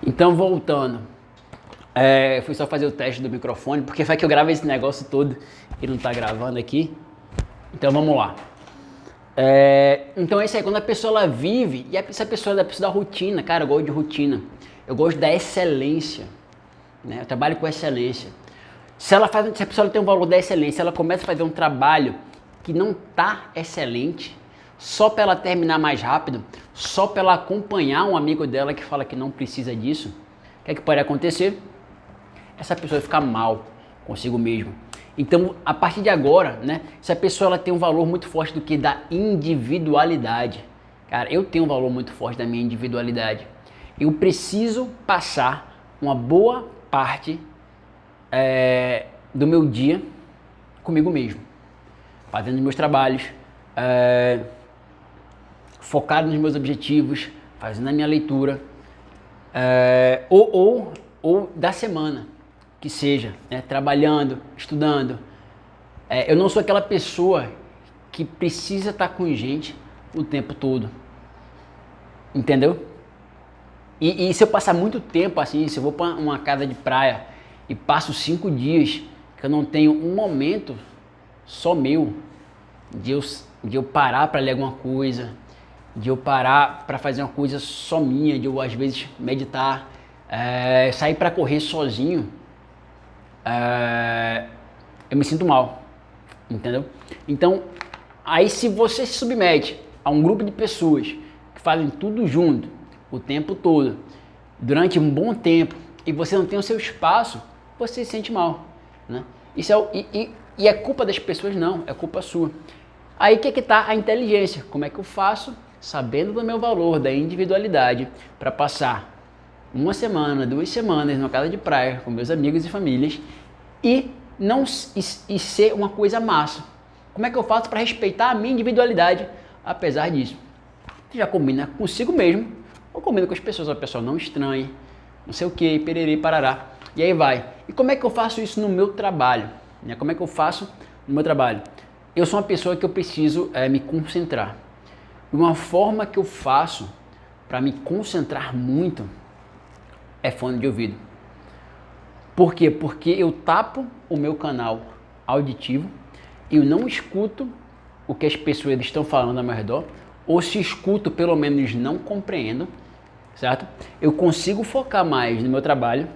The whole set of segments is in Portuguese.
Então, voltando, fui só fazer o teste do microfone, porque foi que eu gravo esse negócio todo e não tá gravando aqui. Então, vamos lá. Então, é isso aí, quando a pessoa ela vive, e essa pessoa precisa da rotina, cara, eu gosto de rotina, eu gosto da excelência, né? Eu trabalho com excelência. Se a pessoa tem um valor da excelência, ela começa a fazer um trabalho que não tá excelente, só para ela terminar mais rápido, só para ela acompanhar um amigo dela que fala que não precisa disso, o que é que pode acontecer? Essa pessoa vai ficar mal consigo mesmo. Então, a partir de agora, né, essa pessoa ela tem um valor muito forte do que da individualidade. Cara, eu tenho um valor muito forte da minha individualidade. Eu preciso passar uma boa parte do meu dia comigo mesmo, fazendo os meus trabalhos, focado nos meus objetivos, fazendo a minha leitura, ou da semana, que seja, né, trabalhando, estudando. Eu não sou aquela pessoa que precisa estar com gente o tempo todo, entendeu? E se eu passar muito tempo assim, se eu vou para uma casa de praia e passo 5 dias que eu não tenho um momento só meu, de eu parar para ler alguma coisa, de eu parar para fazer uma coisa só minha, de eu às vezes meditar, sair para correr sozinho, eu me sinto mal, entendeu? Então, aí se você se submete a um grupo de pessoas que fazem tudo junto, o tempo todo, durante um bom tempo, e você não tem o seu espaço, você se sente mal, né? Isso e é culpa das pessoas? Não, é culpa sua. Aí que está a inteligência? Como é que eu faço, sabendo do meu valor, da individualidade, para passar 1 semana, 2 semanas numa casa de praia com meus amigos e famílias e ser uma coisa massa? Como é que eu faço para respeitar a minha individualidade apesar disso? Você já combina consigo mesmo ou combina com as pessoas, a pessoa não estranhe, não sei o que, pererê, parará, e aí vai. E como é que eu faço isso no meu trabalho? Como é que eu faço no meu trabalho? Eu sou uma pessoa que eu preciso me concentrar. Uma forma que eu faço para me concentrar muito é fone de ouvido. Por quê? Porque eu tapo o meu canal auditivo e eu não escuto o que as pessoas estão falando ao meu redor, ou se escuto, pelo menos não compreendo, certo? Eu consigo focar mais no meu trabalho.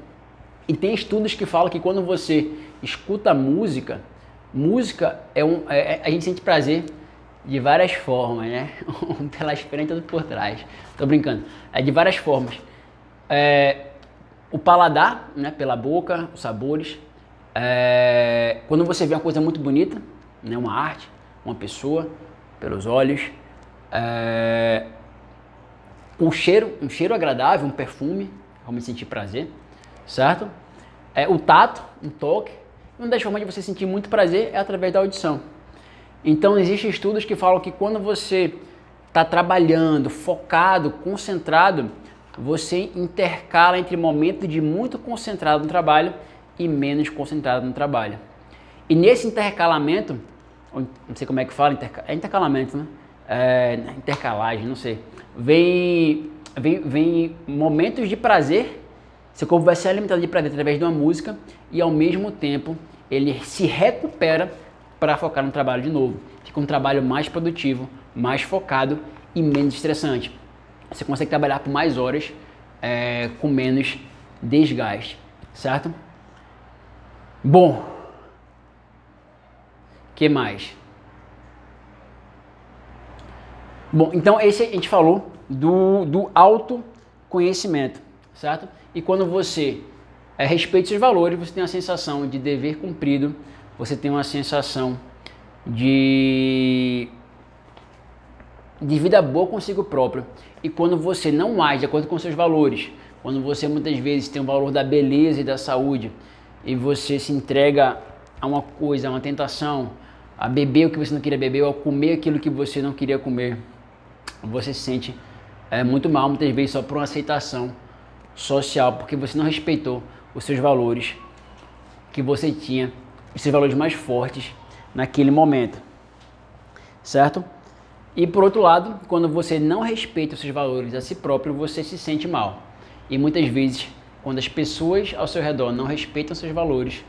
E tem estudos que falam que quando você escuta música a gente sente prazer de várias formas, né? Pelas frentes ou por trás. Tô brincando. De várias formas. O paladar, né? Pela boca, os sabores. Quando você vê uma coisa muito bonita, né? Uma arte, uma pessoa, pelos olhos. Um cheiro agradável, um perfume, vamos sentir prazer, certo? O tato, um toque. Uma das formas de você sentir muito prazer é através da audição. Então, existem estudos que falam que quando você está trabalhando, focado, concentrado, você intercala entre momentos de muito concentrado no trabalho e menos concentrado no trabalho. E nesse intercalamento, não sei como é que fala, intercalamento, né? Intercalagem, não sei. Vem momentos de prazer. Seu corpo vai ser alimentado de prazer através de uma música e ao mesmo tempo ele se recupera para focar no trabalho de novo. Fica um trabalho mais produtivo, mais focado e menos estressante. Você consegue trabalhar por mais horas com menos desgaste, certo? Bom, que mais? Bom, então esse a gente falou do autoconhecimento, certo? E quando você respeita seus valores, você tem a sensação de dever cumprido, você tem uma sensação de vida boa consigo próprio. E quando você não age de acordo com seus valores, quando você muitas vezes tem o valor da beleza e da saúde, e você se entrega a uma coisa, a uma tentação, a beber o que você não queria beber, ou a comer aquilo que você não queria comer, você se sente muito mal, muitas vezes só por uma aceitação social, porque você não respeitou os seus valores que você tinha, os seus valores mais fortes naquele momento, certo? E por outro lado, quando você não respeita os seus valores a si próprio, você se sente mal. E muitas vezes, quando as pessoas ao seu redor não respeitam seus valores,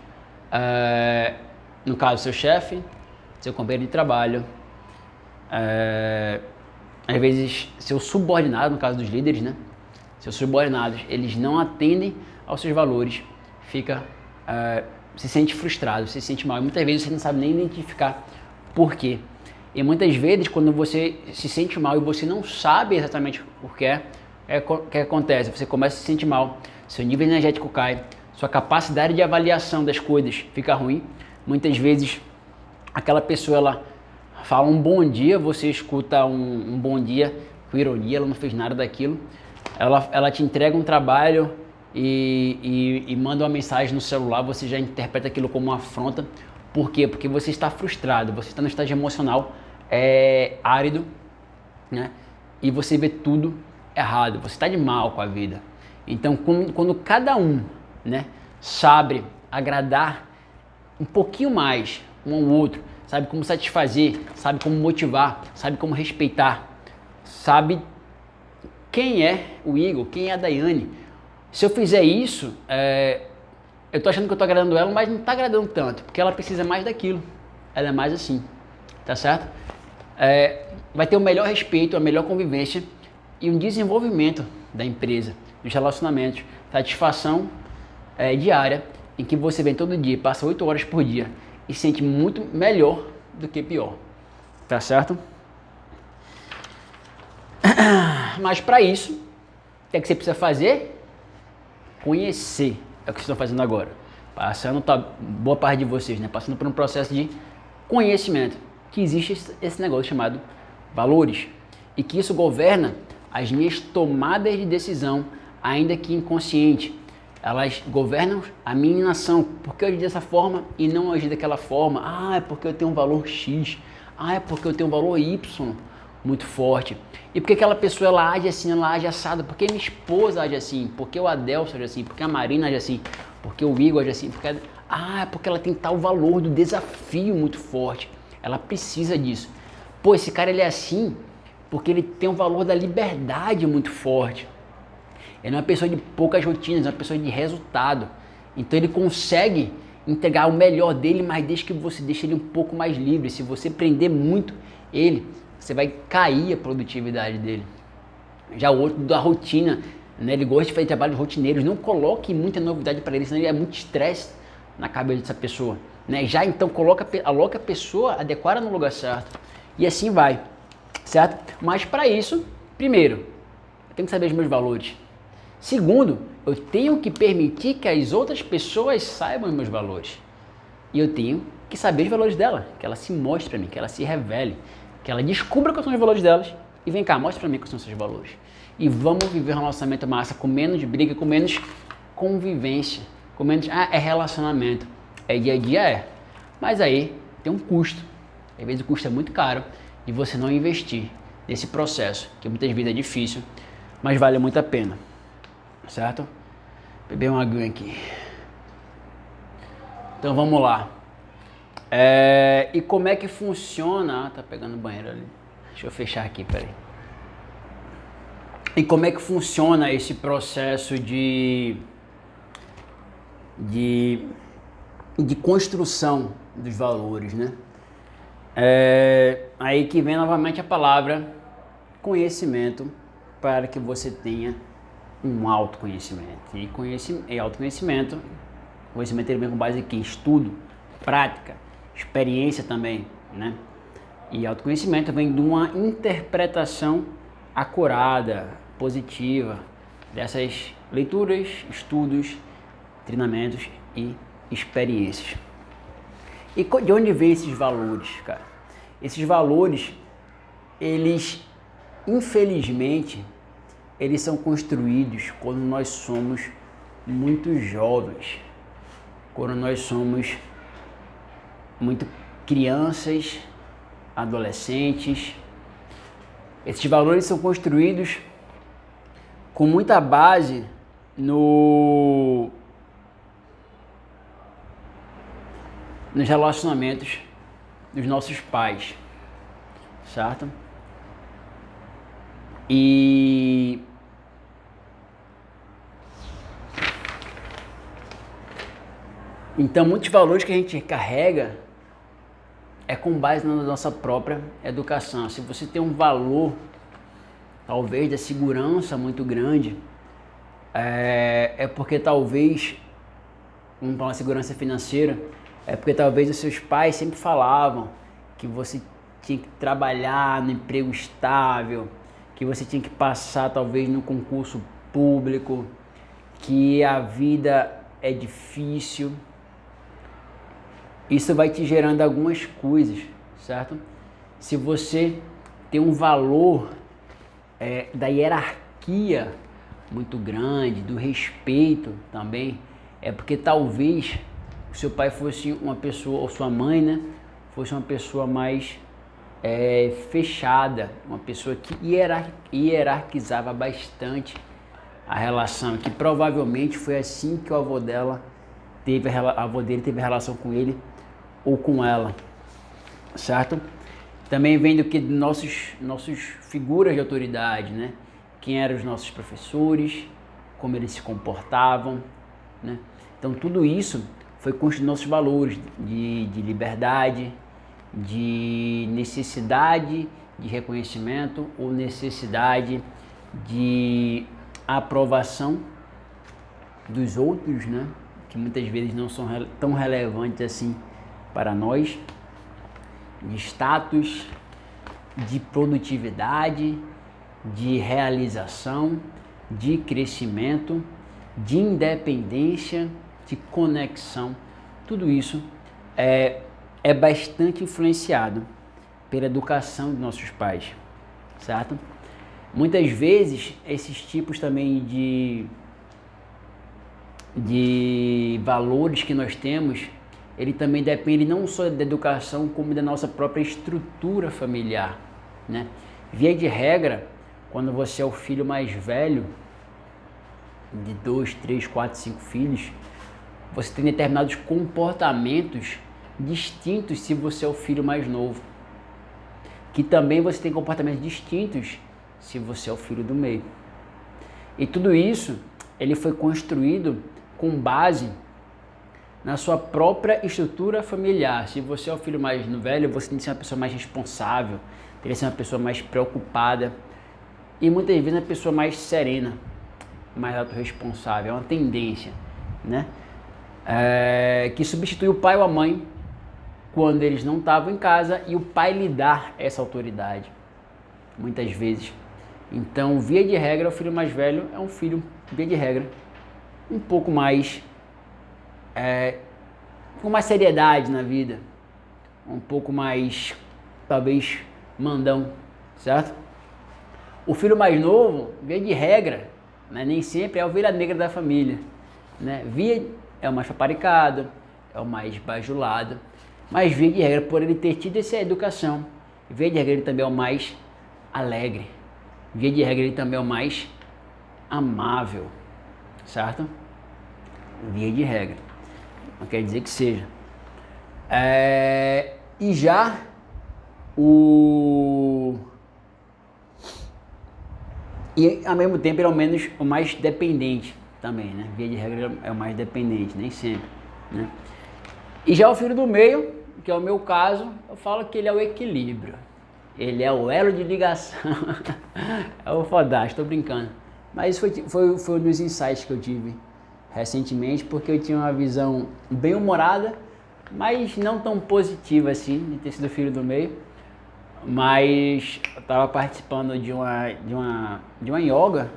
no caso, seu chefe, seu companheiro de trabalho, às vezes seu subordinado, no caso dos líderes, né? Seus subordinados, eles não atendem aos seus valores, se sente frustrado, se sente mal. E muitas vezes você não sabe nem identificar por quê. E muitas vezes, quando você se sente mal e você não sabe exatamente por quê, o que acontece? Você começa a se sentir mal, seu nível energético cai, sua capacidade de avaliação das coisas fica ruim. Muitas vezes, aquela pessoa, ela fala um bom dia, você escuta um bom dia com ironia, ela não fez nada daquilo. Ela te entrega um trabalho e manda uma mensagem no celular, você já interpreta aquilo como uma afronta. Por quê? Porque você está frustrado, você está no estágio emocional árido, né? E você vê tudo errado, você está de mal com a vida. Então, quando cada um, né, sabe agradar um pouquinho mais um ao outro, sabe como satisfazer, sabe como motivar, sabe como respeitar, sabe quem é o Igor, quem é a Daiane. Se eu fizer isso, eu tô achando que eu tô agradando ela, mas não tá agradando tanto, porque ela precisa mais daquilo. Ela é mais assim, tá certo? Vai ter o melhor respeito, a melhor convivência e um desenvolvimento da empresa, dos relacionamentos, satisfação diária, em que você vem todo dia, passa 8 horas por dia e se sente muito melhor do que pior, tá certo? Mas para isso, o que é que você precisa fazer? Conhecer, é o que vocês estão fazendo agora. Passando, boa parte de vocês, né? Passando por um processo de conhecimento, que existe esse negócio chamado valores, e que isso governa as minhas tomadas de decisão, ainda que inconsciente. Elas governam a minha ação. Por que eu agi dessa forma e não agi daquela forma? Ah, é porque eu tenho um valor X. Ah, é porque eu tenho um valor Y muito forte. E por que aquela pessoa ela age assim, ela age assada? Por que minha esposa age assim? Por que o Adelson age assim? Por que a Marina age assim? Por que o Igor age assim? É porque ela tem tal valor do desafio muito forte. Ela precisa disso. Pô, esse cara ele é assim porque ele tem um valor da liberdade muito forte. Ele é uma pessoa de poucas rotinas, é uma pessoa de resultado. Então ele consegue entregar o melhor dele, mas desde que você deixe ele um pouco mais livre. Se você prender muito ele, você vai cair a produtividade dele. Já o outro da rotina, né? Ele gosta de fazer trabalhos rotineiros. Não coloque muita novidade para ele, senão ele é muito estresse na cabeça dessa pessoa, né? Já então aloca a pessoa adequada no lugar certo. E assim vai, certo? Mas para isso, primeiro, eu tenho que saber os meus valores. Segundo, eu tenho que permitir que as outras pessoas saibam os meus valores. E eu tenho que saber os valores dela, que ela se mostre para mim, que ela se revele, que ela descubra quais são os valores delas e vem cá, mostre para mim quais são os seus valores. E vamos viver um relacionamento massa com menos briga, com menos convivência, com menos, é relacionamento, é dia a dia, mas aí tem um custo. Às vezes o custo é muito caro e você não investir nesse processo, que muitas vezes é difícil, mas vale muito a pena. Certo? Beber uma aguinha aqui. Então vamos lá. E como é que funciona? Tá pegando banheiro ali. Deixa eu fechar aqui, peraí. E como é que funciona esse processo de construção dos valores, né? Aí que vem novamente a palavra conhecimento, para que você tenha um autoconhecimento. E autoconhecimento, conhecimento ele vem com base aqui em estudo, prática, experiência também, né? E autoconhecimento vem de uma interpretação acurada, positiva, dessas leituras, estudos, treinamentos e experiências. E de onde vem esses valores, cara? Esses valores, eles, infelizmente, eles são construídos quando nós somos muito jovens, quando nós somos muito crianças, adolescentes. Esses valores são construídos com muita base nos relacionamentos dos nossos pais, certo? E Então, muitos valores que a gente carrega é com base na nossa própria educação. Se você tem um valor, talvez, da segurança muito grande, é porque talvez, vamos falar segurança financeira, é porque talvez os seus pais sempre falavam que você tinha que trabalhar no emprego estável, que você tinha que passar talvez no concurso público, que a vida é difícil. Isso vai te gerando algumas coisas, certo? Se você tem um valor da hierarquia muito grande, do respeito também, é porque talvez o seu pai fosse uma pessoa, ou sua mãe, né, fosse uma pessoa mais fechada, uma pessoa que hierarquizava bastante a relação, que provavelmente foi assim que o avô dela teve, a avó dele teve relação com ele ou com ela, certo? Também vem do que nossos figuras de autoridade, né? Quem eram os nossos professores, como eles se comportavam, né? Então tudo isso foi construindo nossos valores de liberdade, de necessidade de reconhecimento ou necessidade de aprovação dos outros, né? Que muitas vezes não são tão relevantes assim para nós, de status, de produtividade, de realização, de crescimento, de independência, de conexão. Tudo isso é bastante influenciado pela educação dos nossos pais, certo? Muitas vezes esses tipos também de valores que nós temos, ele também depende não só da educação, como da nossa própria estrutura familiar, né? Via de regra, quando você é o filho mais velho, de 2, 3, 4, 5 filhos, você tem determinados comportamentos distintos se você é o filho mais novo. Que também você tem comportamentos distintos se você é o filho do meio. E tudo isso, ele foi construído com base na sua própria estrutura familiar. Se você é o filho mais velho, você tem que ser uma pessoa mais responsável, tem que ser uma pessoa mais preocupada e muitas vezes uma pessoa mais serena, mais autorresponsável. É uma tendência, né? Que substitui o pai ou a mãe quando eles não estavam em casa e o pai lhe dá essa autoridade, muitas vezes. Então, via de regra, o filho mais velho é um filho, via de regra, um pouco mais, com mais seriedade na vida, um pouco mais, talvez, mandão, certo? O filho mais novo, via de regra, né, nem sempre é a ovelha negra da família, né? É o mais paparicado, é o mais bajulado, mas via de regra, por ele ter tido essa educação, via de regra ele também é o mais alegre, via de regra ele também é o mais amável, certo? Via de regra, não quer dizer que seja. E já e ao mesmo tempo ele é o menos, o mais dependente também, né? Via de regra é o mais dependente, nem sempre, né? E já o filho do meio, que é o meu caso, eu falo que ele é o equilíbrio. Ele é o elo de ligação. É o fodástico, tô brincando. Mas foi um dos insights que eu tive recentemente, porque eu tinha uma visão bem humorada, mas não tão positiva assim, de ter sido filho do meio. Mas eu estava participando de uma yoga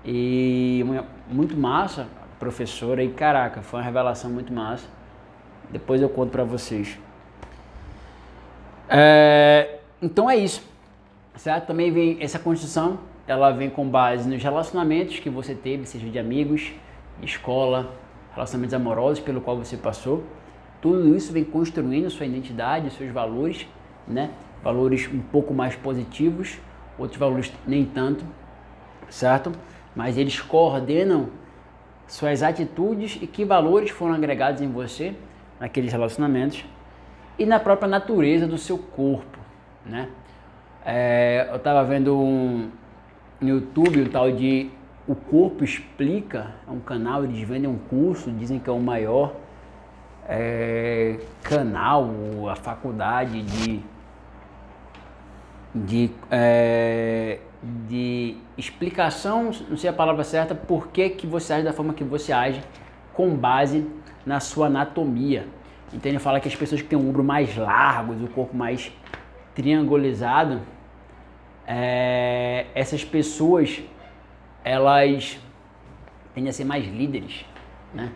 e muito massa, professora, e caraca, foi uma revelação muito massa. Depois eu conto pra vocês. Então é isso, certo? Também vem essa construção, ela vem com base nos relacionamentos que você teve, seja de amigos, de escola, relacionamentos amorosos pelo qual você passou. Tudo isso vem construindo sua identidade, seus valores, né? Valores um pouco mais positivos, outros valores nem tanto, certo? Mas eles coordenam suas atitudes e que valores foram agregados em você naqueles relacionamentos e na própria natureza do seu corpo, né? Eu estava vendo no YouTube um tal de O Corpo Explica, é um canal, eles vendem um curso, dizem que é o maior canal, a faculdade de explicação, não sei a palavra certa, por que você age da forma que você age com base na sua anatomia. Então ele fala que as pessoas que têm o ombro mais largo, o corpo mais triangulizado, essas pessoas, elas tendem a ser mais líderes, né?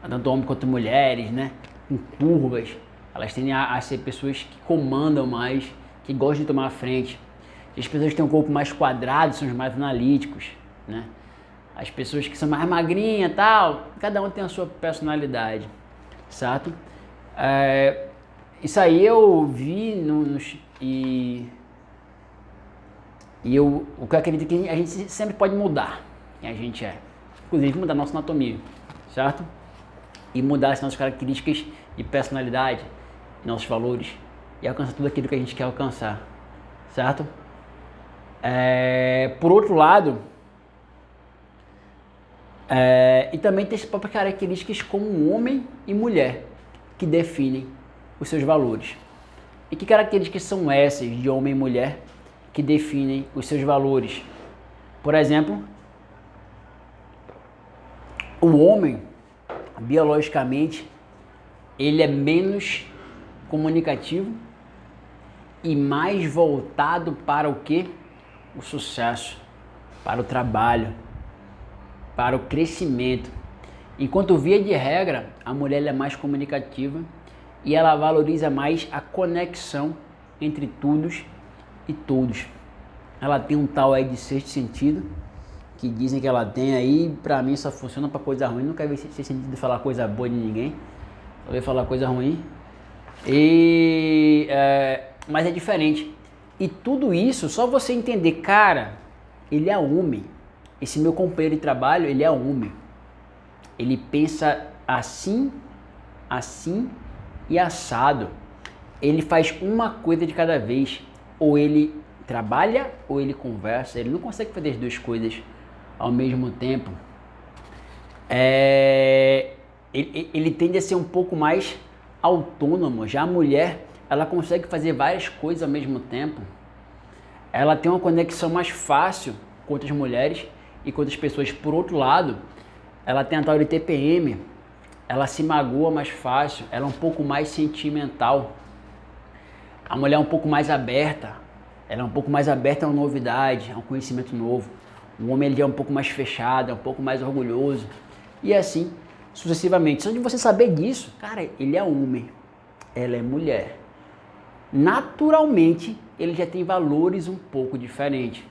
Tanto homens quanto mulheres, né? Com curvas, elas tendem a ser pessoas que comandam mais, que gostam de tomar a frente. As pessoas que têm um corpo mais quadrado são os mais analíticos, né? As pessoas que são mais magrinhas e tal, cada um tem a sua personalidade, certo? Isso aí eu vi o que eu acredito que a gente sempre pode mudar quem a gente é. Inclusive mudar nossa anatomia, certo? E mudar as nossas características de personalidade, nossos valores, e alcançar tudo aquilo que a gente quer alcançar, certo? Por outro lado, e também tem as próprias características como homem e mulher que definem os seus valores. E que características são essas de homem e mulher que definem os seus valores? Por exemplo, o homem, biologicamente, ele é menos comunicativo e mais voltado para o quê? O sucesso, para o trabalho, para o crescimento. Enquanto via de regra, a mulher é mais comunicativa e ela valoriza mais a conexão entre todos e todos. Ela tem um tal aí de sexto sentido, que dizem que ela tem aí, pra mim só funciona pra coisa ruim, nunca vi sexto sentido de falar coisa boa de ninguém, só vi falar coisa ruim. Mas é diferente. E tudo isso, só você entender, cara, ele é homem. Esse meu companheiro de trabalho, ele é homem. Ele pensa assim, assim e assado. Ele faz uma coisa de cada vez. Ou ele trabalha ou ele conversa. Ele não consegue fazer as duas coisas ao mesmo tempo. Ele tende a ser um pouco mais autônomo. Já a mulher, ela consegue fazer várias coisas ao mesmo tempo. Ela tem uma conexão mais fácil com outras mulheres e com outras pessoas. Por outro lado, ela tem a tal de TPM, ela se magoa mais fácil, ela é um pouco mais sentimental. A mulher é um pouco mais aberta, ela é um pouco mais aberta a uma novidade, a um conhecimento novo. O homem ele é um pouco mais fechado, é um pouco mais orgulhoso. E assim, sucessivamente. Só de você saber disso, cara, ele é homem, ela é mulher. Naturalmente, ele já tem valores um pouco diferentes,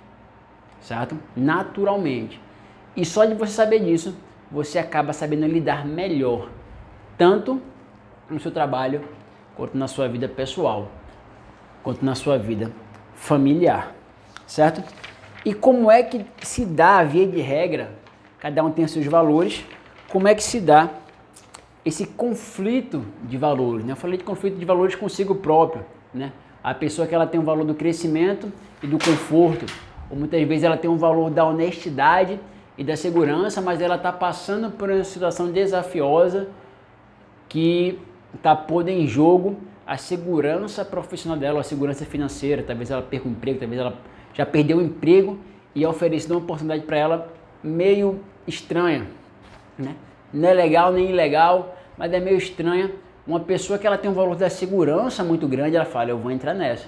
certo? Naturalmente. E só de você saber disso, você acaba sabendo lidar melhor, tanto no seu trabalho, quanto na sua vida pessoal, quanto na sua vida familiar, certo? E como é que se dá, via de regra, cada um tem os seus valores, como é que se dá esse conflito de valores, né? Eu falei de conflito de valores consigo próprio, né? A pessoa que ela tem um valor do crescimento e do conforto, ou muitas vezes ela tem um valor da honestidade e da segurança, mas ela está passando por uma situação desafiosa que está pondo em jogo a segurança profissional dela, a segurança financeira. Talvez ela perca o emprego, talvez ela já perdeu o emprego e é oferecido uma oportunidade para ela meio estranha, né? Não é legal nem ilegal, mas é meio estranha. Uma pessoa que ela tem um valor da segurança muito grande, ela fala, eu vou entrar nessa.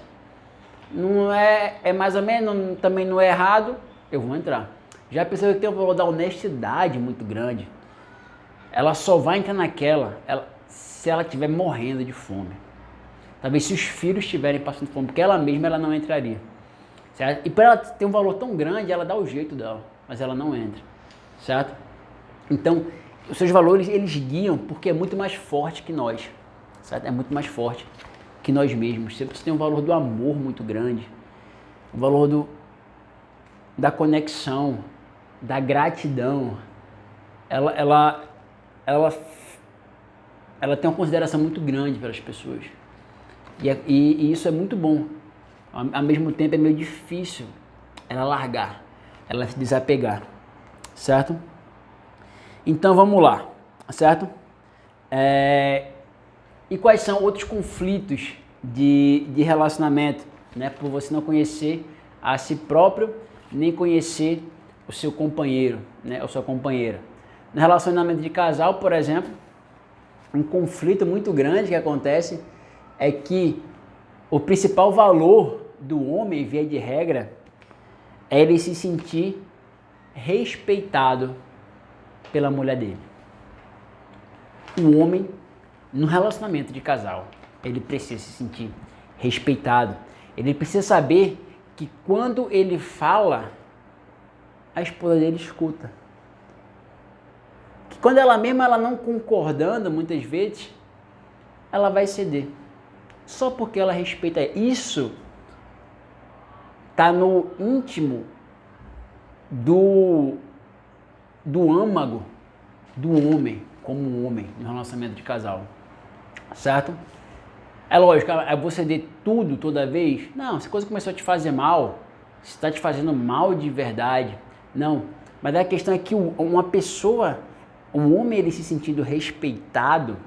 Não é mais ou menos, também não é errado, eu vou entrar. Já a pessoa que tem um valor da honestidade muito grande, ela só vai entrar naquela se ela estiver morrendo de fome. Talvez se os filhos estiverem passando fome, porque ela mesma ela não entraria. Certo? E para ela ter um valor tão grande, ela dá o jeito dela, mas ela não entra. Certo? Então, os seus valores, eles guiam porque é muito mais forte que nós. Certo? É muito mais forte que nós mesmos. Você tem um valor do amor muito grande, o valor da conexão, da gratidão. Ela tem uma consideração muito grande pelas pessoas. E isso é muito bom. Ao mesmo tempo é meio difícil ela largar, ela se desapegar, certo? Então vamos lá, certo? E quais são outros conflitos de relacionamento, né? Por você não conhecer a si próprio, nem conhecer o seu companheiro, né? Ou sua companheira. No relacionamento de casal, por exemplo, um conflito muito grande que acontece é que o principal valor do homem, via de regra, é ele se sentir respeitado pela mulher dele. O homem, no relacionamento de casal, ele precisa se sentir respeitado. Ele precisa saber que quando ele fala, a esposa dele escuta. Que quando ela mesma ela não concordando, muitas vezes, ela vai ceder. Só porque ela respeita. Isso está no íntimo do âmago do homem, como um homem, no relacionamento de casal. Certo? É lógico, é você ceder tudo toda vez? Não, se a coisa começou a te fazer mal, se está te fazendo mal de verdade, não. Mas a questão é que uma pessoa, um homem, ele se sentindo respeitado,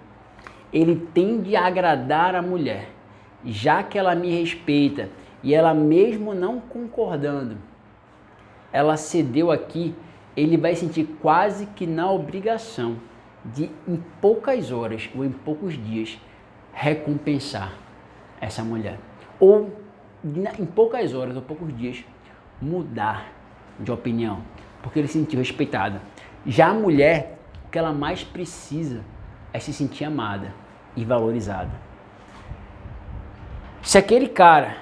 ele tende a agradar a mulher. Já que ela me respeita e ela mesmo não concordando, ela cedeu aqui, ele vai sentir quase que na obrigação de, em poucas horas ou em poucos dias, recompensar essa mulher. Ou, em poucas horas ou poucos dias, mudar de opinião, porque ele se sentiu respeitado. Já a mulher, o que ela mais precisa é se sentir amada e valorizada. Se aquele cara,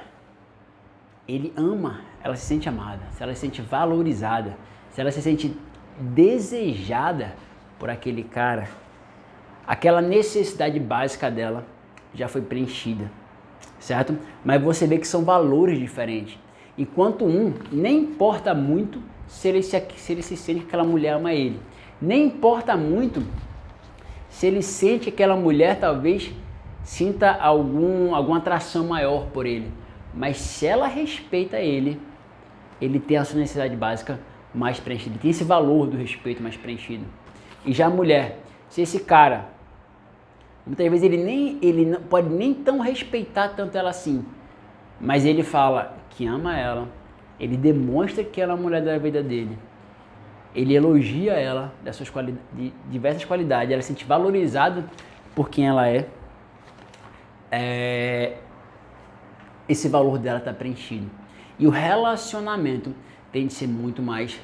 ele ama, ela se sente amada, se ela se sente valorizada, se ela se sente desejada por aquele cara, aquela necessidade básica dela já foi preenchida, certo? Mas você vê que são valores diferentes. Enquanto um, nem importa muito se ele se sente que aquela mulher ama ele. Nem importa muito se ele sente que aquela mulher talvez sinta alguma atração maior por ele. Mas se ela respeita ele, ele tem a sua necessidade básica mais preenchida. Ele tem esse valor do respeito mais preenchido. E já a mulher, se esse cara, muitas vezes ele não pode nem tão respeitar tanto ela assim, mas ele fala que ama ela, ele demonstra que ela é a mulher da vida dele, ele elogia ela de diversas qualidades, ela se sente valorizada por quem ela é, esse valor dela está preenchido. E o relacionamento tem de ser muito mais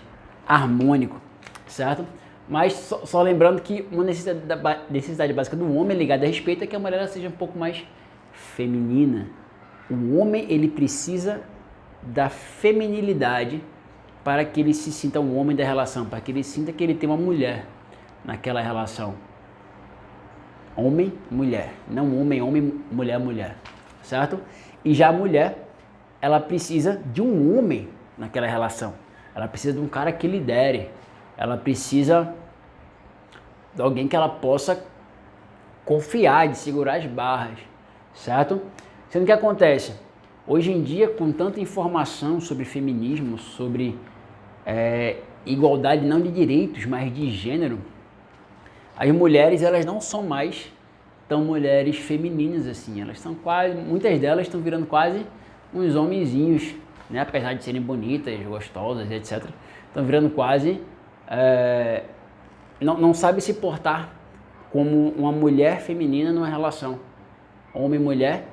harmônico, certo? Mas só lembrando que uma necessidade básica do homem ligada a respeito é que a mulher seja um pouco mais feminina. O homem, ele precisa da feminilidade para que ele se sinta um homem da relação, para que ele sinta que ele tem uma mulher naquela relação. Homem, mulher. Não homem, mulher, mulher. Certo? E já a mulher, ela precisa de um homem naquela relação. Ela precisa de um cara que lidere. Ela precisa de alguém que ela possa confiar, de segurar as barras, certo? Sendo que acontece, hoje em dia, com tanta informação sobre feminismo, sobre igualdade não de direitos, mas de gênero, as mulheres, elas não são mais tão mulheres femininas assim, elas são quase, muitas delas estão virando quase uns homenzinhos, né? Apesar de serem bonitas, gostosas, etc. Estão virando quase... não sabe se portar como uma mulher feminina numa relação homem-mulher,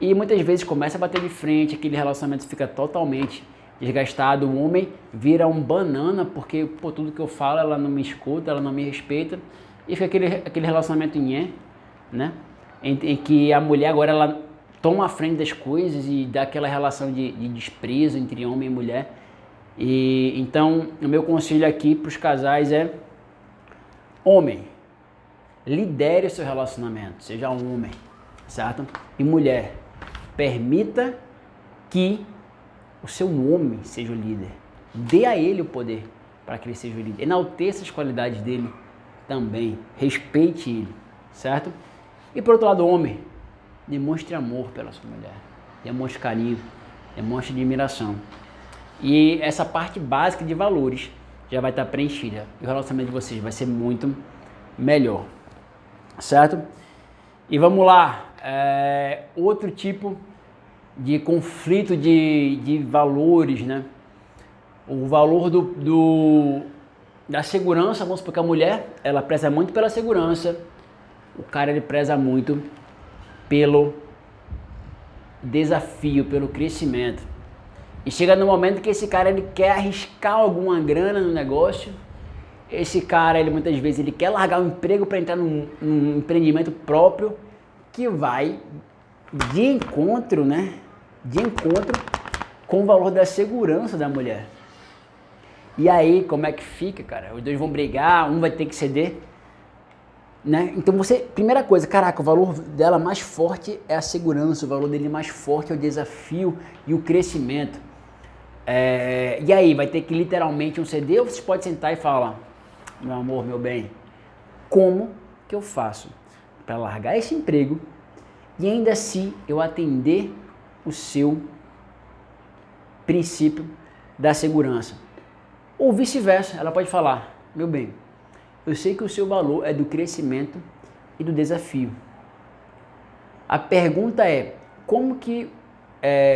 e muitas vezes começa a bater de frente, aquele relacionamento fica totalmente desgastado, o homem vira um banana porque por tudo que eu falo ela não me escuta, ela não me respeita, e fica aquele relacionamento né? Em que a mulher agora ela toma a frente das coisas e dá aquela relação de desprezo entre homem e mulher. E então o meu conselho aqui para os casais é: homem, lidere o seu relacionamento, seja um homem, certo? E mulher, permita que o seu homem seja o líder, dê a ele o poder para que ele seja o líder, enalteça as qualidades dele também, respeite ele, certo? E por outro lado, homem, demonstre amor pela sua mulher, demonstre carinho, demonstre admiração. E essa parte básica de valores já vai estar preenchida. E o relacionamento de vocês vai ser muito melhor. certo? E vamos lá, outro tipo de conflito de valores, né? O valor da segurança, vamos supor que a mulher, ela preza muito pela segurança, o cara ele preza muito pelo desafio, pelo crescimento. E chega no momento que esse cara ele quer arriscar alguma grana no negócio, esse cara ele muitas vezes ele quer largar o emprego para entrar num empreendimento próprio que vai de encontro, né? De encontro com o valor da segurança da mulher. E aí, como é que fica, cara? Os dois vão brigar, um vai ter que ceder, né? Então primeira coisa, caraca, o valor dela mais forte é a segurança, o valor dele mais forte é o desafio e o crescimento. E aí, vai ter que literalmente um ceder ou você pode sentar e falar, meu amor, meu bem, como que eu faço para largar esse emprego e ainda assim eu atender o seu princípio da segurança? Ou vice-versa, ela pode falar, meu bem, eu sei que o seu valor é do crescimento e do desafio. A pergunta é, como que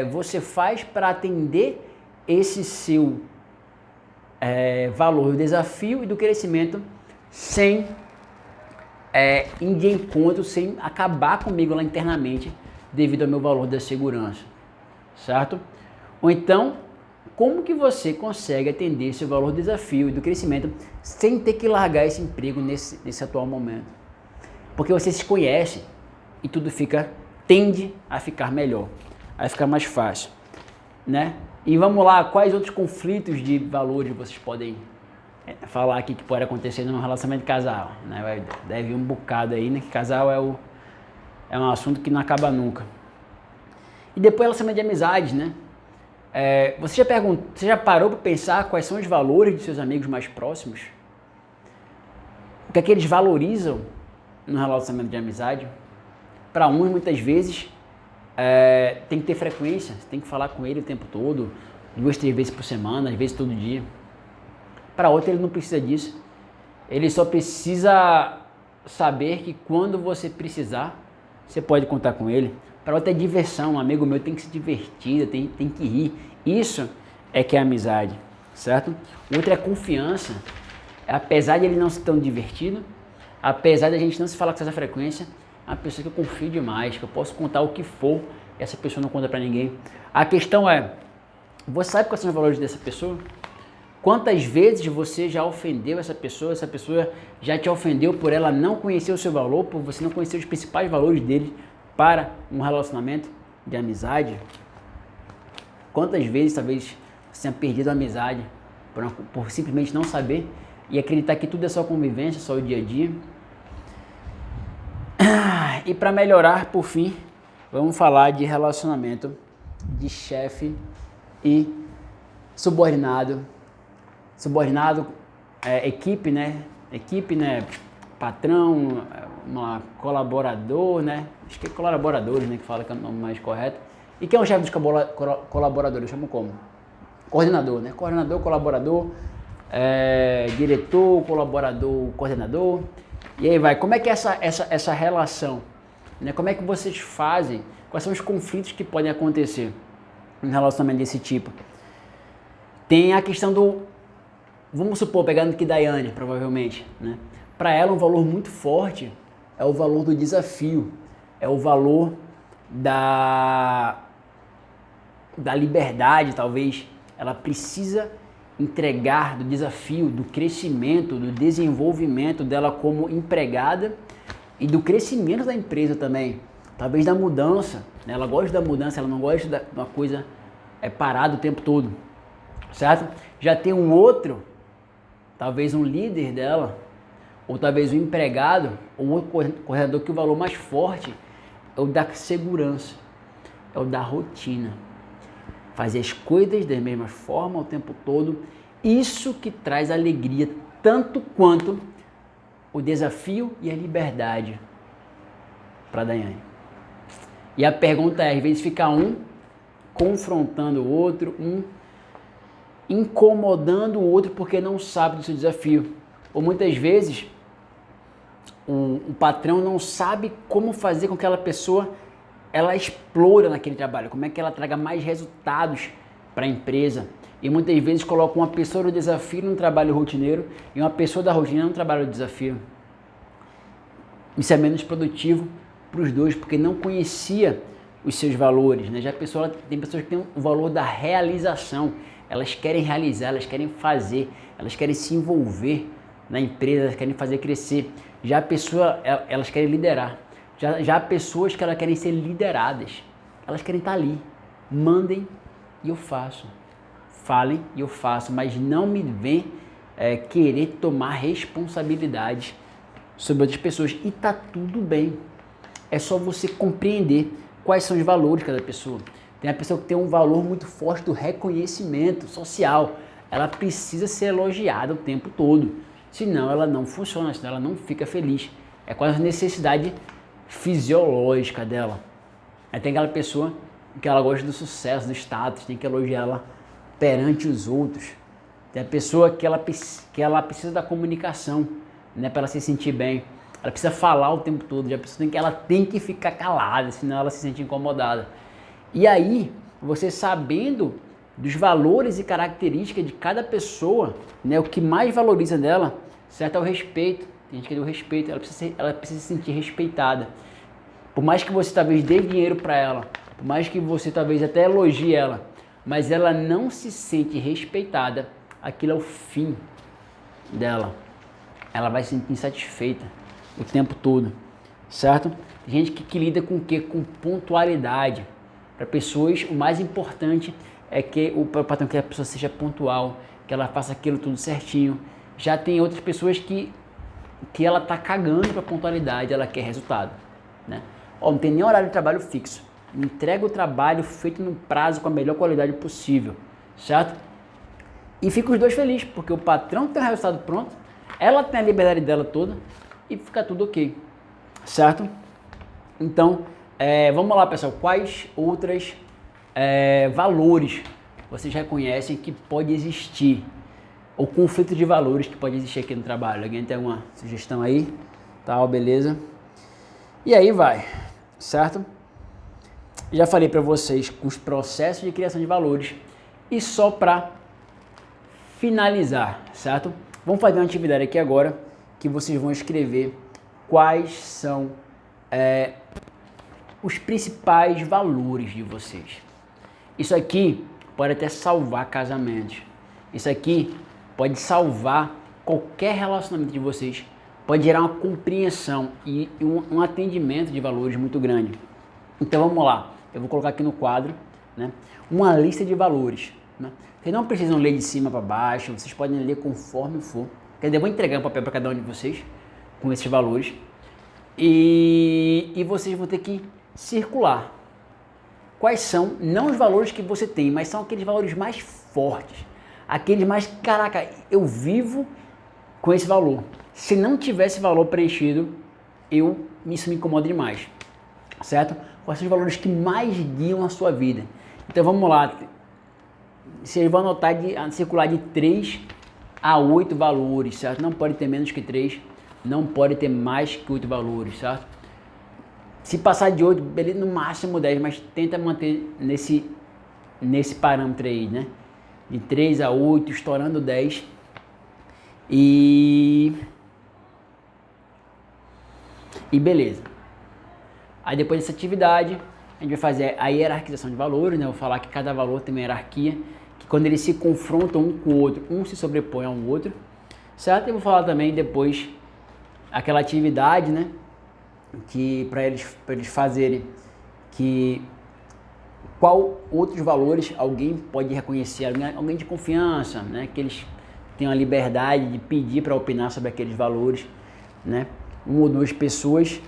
você faz para atender esse seu valor do desafio e do crescimento sem ir de encontro, sem acabar comigo lá internamente devido ao meu valor da segurança, certo? Ou então, como que você consegue atender esse valor do desafio e do crescimento sem ter que largar esse emprego nesse atual momento? Porque você se conhece e tudo tende a ficar melhor, a ficar mais fácil, né? E vamos lá, quais outros conflitos de valores vocês podem falar aqui que pode acontecer num relacionamento de casal, né? Deve ir um bocado aí, né? Que casal é um assunto que não acaba nunca. E depois relacionamento de amizades, né? Você já parou para pensar quais são os valores dos seus amigos mais próximos? O que é que eles valorizam no relacionamento de amizade? Para uns, muitas vezes, tem que ter frequência, você tem que falar com ele o tempo todo, 2, 3 vezes por semana, às vezes todo dia. Para outro, ele não precisa disso. Ele só precisa saber que quando você precisar, você pode contar com ele. Para outro é diversão, um amigo meu tem que se divertir, tem que rir. Isso é que é amizade, certo? O outro é confiança. Apesar de ele não ser tão divertido, apesar de a gente não se falar com essa frequência, é uma pessoa que eu confio demais, que eu posso contar o que for, e essa pessoa não conta para ninguém. A questão é, você sabe quais são os valores dessa pessoa? Quantas vezes você já ofendeu essa pessoa já te ofendeu por ela não conhecer o seu valor, por você não conhecer os principais valores dele para um relacionamento de amizade? Quantas vezes talvez você tenha perdido a amizade por simplesmente não saber e acreditar que tudo é só convivência, só o dia a dia? E para melhorar, por fim, vamos falar de relacionamento de chefe e subordinado. Subordinado, equipe, né? Equipe, né? Patrão, colaborador, né? Acho que é colaboradores, né? Que fala que é o nome mais correto. E quem é o chefe dos colaboradores? Chamam como? Coordenador, né? Coordenador, colaborador, diretor, colaborador, coordenador. E aí vai. Como é que é essa relação? Né? Como é que vocês fazem? Quais são os conflitos que podem acontecer em relacionamento desse tipo? Tem a questão do... Vamos supor, pegando aqui Daiane, provavelmente, né? Para ela, um valor muito forte é o valor do desafio, é o valor da liberdade, talvez. Ela precisa entregar do desafio, do crescimento, do desenvolvimento dela como empregada e do crescimento da empresa também. Talvez da mudança, né? Ela gosta da mudança, ela não gosta de uma coisa parada o tempo todo, certo? Já tem um outro, talvez um líder dela, ou talvez um empregado, ou um coordenador que o valor mais forte é o da segurança, é o da rotina. Fazer as coisas da mesma forma o tempo todo, isso que traz alegria, tanto quanto o desafio e a liberdade para Daiane. E a pergunta é, às vezes fica um confrontando o outro, um incomodando o outro porque não sabe do seu desafio. Ou muitas vezes o patrão não sabe como fazer com que aquela pessoa ela explora naquele trabalho, como é que ela traga mais resultados para a empresa. E muitas vezes coloca uma pessoa do desafio num trabalho rotineiro e uma pessoa da rotina num trabalho do desafio. Isso é menos produtivo para os dois, porque não conhecia os seus valores, né? Já tem pessoas que têm o valor da realização, elas querem realizar, elas querem fazer, elas querem se envolver na empresa, elas querem fazer crescer. Já a pessoa, elas querem liderar. Já há pessoas que elas querem ser lideradas, elas querem estar ali, mandem e eu faço, falem e eu faço, mas não me vem querer tomar responsabilidade sobre outras pessoas. E tá tudo bem, é só você compreender quais são os valores de cada pessoa. Tem a pessoa que tem um valor muito forte do reconhecimento social, ela precisa ser elogiada o tempo todo, senão ela não funciona, senão ela não fica feliz. É quase a necessidade fisiológica dela. Aí tem aquela pessoa que ela gosta do sucesso, do status, tem que elogiar ela perante os outros. Tem a pessoa que ela precisa da comunicação, né, para ela se sentir bem. Ela precisa falar o tempo todo, ela tem que ficar calada, senão ela se sente incomodada. E aí, você sabendo dos valores e características de cada pessoa, né, o que mais valoriza dela, certo, é o respeito. Tem gente que dá o respeito, ela precisa se sentir respeitada. Por mais que você talvez dê dinheiro para ela, por mais que você talvez até elogie ela, mas ela não se sente respeitada, aquilo é o fim dela. Ela vai se sentir insatisfeita o tempo todo, certo? Tem gente que lida com o quê? Com pontualidade. Para pessoas, o mais importante é que o patrão que a pessoa seja pontual, que ela faça aquilo tudo certinho. Já tem outras pessoas que ela tá cagando para pontualidade, ela quer resultado, né? Ó, não tem nem horário de trabalho fixo. Entrega o trabalho feito no prazo com a melhor qualidade possível, certo? E fica os dois felizes, porque o patrão tem o resultado pronto, ela tem a liberdade dela toda e fica tudo ok, certo? Então, vamos lá, pessoal. Quais outros valores vocês reconhecem que pode existir? O conflito de valores que pode existir aqui no trabalho? Alguém tem alguma sugestão aí? Tal, beleza? E aí vai, certo? Já falei para vocês os processos de criação de valores e só para finalizar, certo? Vamos fazer uma atividade aqui agora que vocês vão escrever quais são os principais valores de vocês. Isso aqui pode até salvar casamentos. Isso aqui pode salvar qualquer relacionamento de vocês. Pode gerar uma compreensão e um atendimento de valores muito grande. Então vamos lá. Eu vou colocar aqui no quadro, né, uma lista de valores. Né? Vocês não precisam ler de cima para baixo. Vocês podem ler conforme for. Quer dizer, eu vou entregar um papel para cada um de vocês com esses valores. E vocês vão ter que circular. Quais são, não os valores que você tem, mas são aqueles valores mais fortes. Aqueles mais, caraca, eu vivo com esse valor. Se não tivesse valor preenchido, isso me incomoda demais, certo? Quais são os valores que mais guiam a sua vida? Então vamos lá, vocês vão anotar, circular de 3 a 8 valores, certo? Não pode ter menos que 3, não pode ter mais que 8 valores, certo? Se passar de 8, beleza, no máximo 10, mas tenta manter nesse parâmetro aí, né? De 3 a 8, estourando 10. E beleza. Aí depois dessa atividade, a gente vai fazer a hierarquização de valores, né? Eu vou falar que cada valor tem uma hierarquia, que quando eles se confrontam um com o outro, um se sobrepõe ao outro, certo? Eu vou falar também depois aquela atividade, né? Que para eles fazerem, que qual outros valores alguém pode reconhecer, alguém de confiança, né? Que eles tenham a liberdade de pedir para opinar sobre aqueles valores, né? 1 ou 2 pessoas,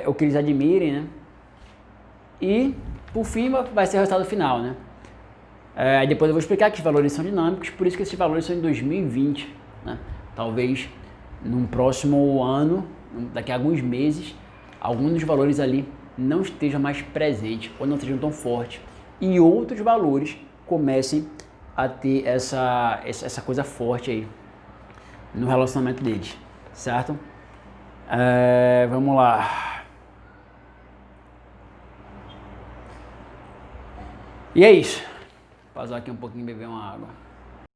o que eles admirem, né? E por fim vai ser o resultado final, né? Depois eu vou explicar que os valores são dinâmicos, por isso que esses valores são em 2020, né? Talvez num próximo ano, daqui a alguns meses, alguns dos valores ali não estejam mais presentes ou não estejam tão fortes e outros valores comecem a ter essa coisa forte aí no relacionamento deles, certo? Vamos lá. E é isso. Vou pausar aqui um pouquinho e beber uma água.